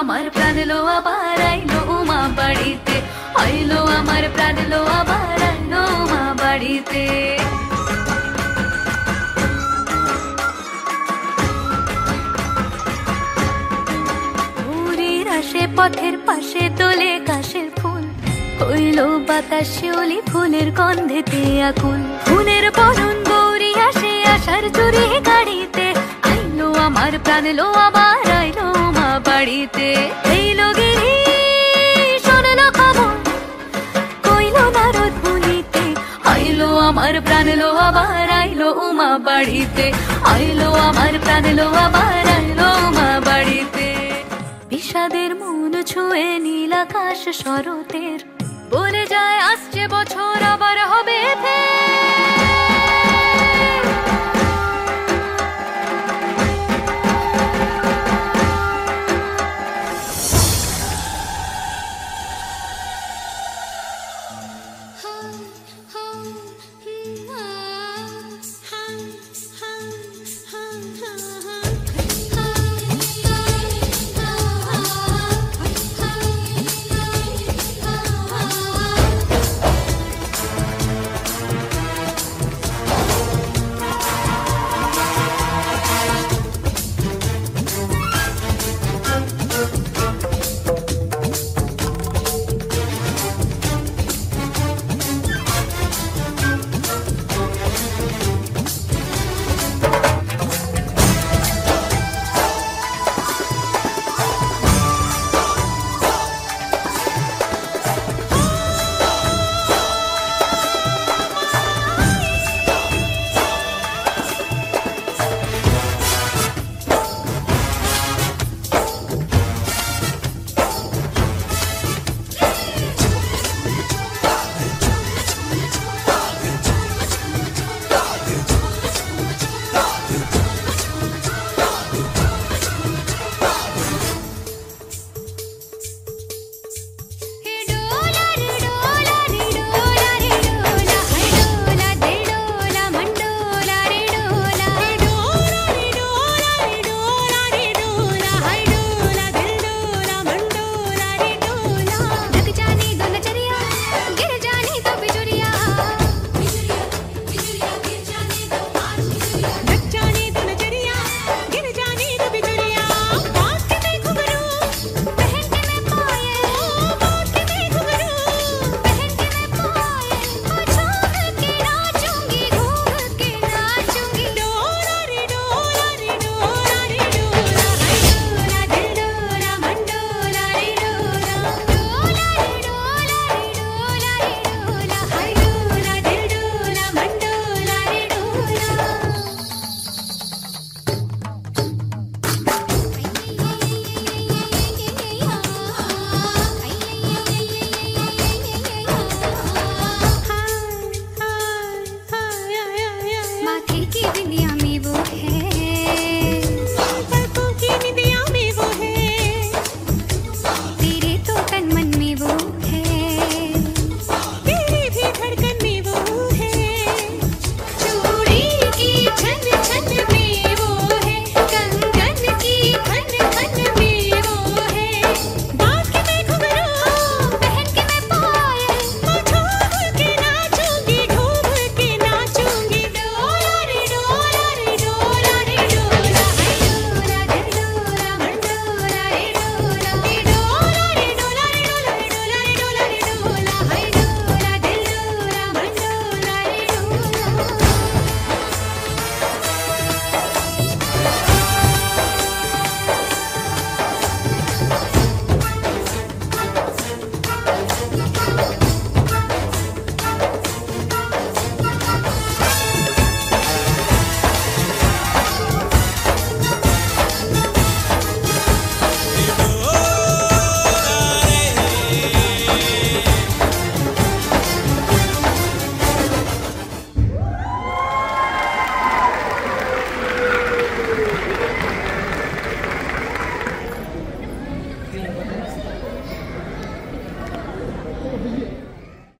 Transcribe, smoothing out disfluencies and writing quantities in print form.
আমার প্রাণ লো আবার আইলো মা বাড়িতে, আইলো আমার প্রাণ লো আবার আইলো মা বাড়িতে। পথের পাশে তোলে কাশের ফুল, হইল বাতাস শিউলি ফুলের গন্ধেতে আকুল। ফুলের বরণ গৌরী আসে আশার চুরি গাড়িতে, আইলো আমার প্রাণ লো আবার আইলো মা বাড়িতে। এইলো গিরি শোনলো খবর, কইলো নারদ মুনিতে, আইলো আমার প্রাণ লো আবার আইলো মা বাড়িতে, আইলো আমার প্রাণ লো আবার আইলো মা বাড়িতে। বিষাদের মন ছুঁয়ে নীল আকাশ শরতের, বলে যায় আসছে বছর আবার হবে ফের।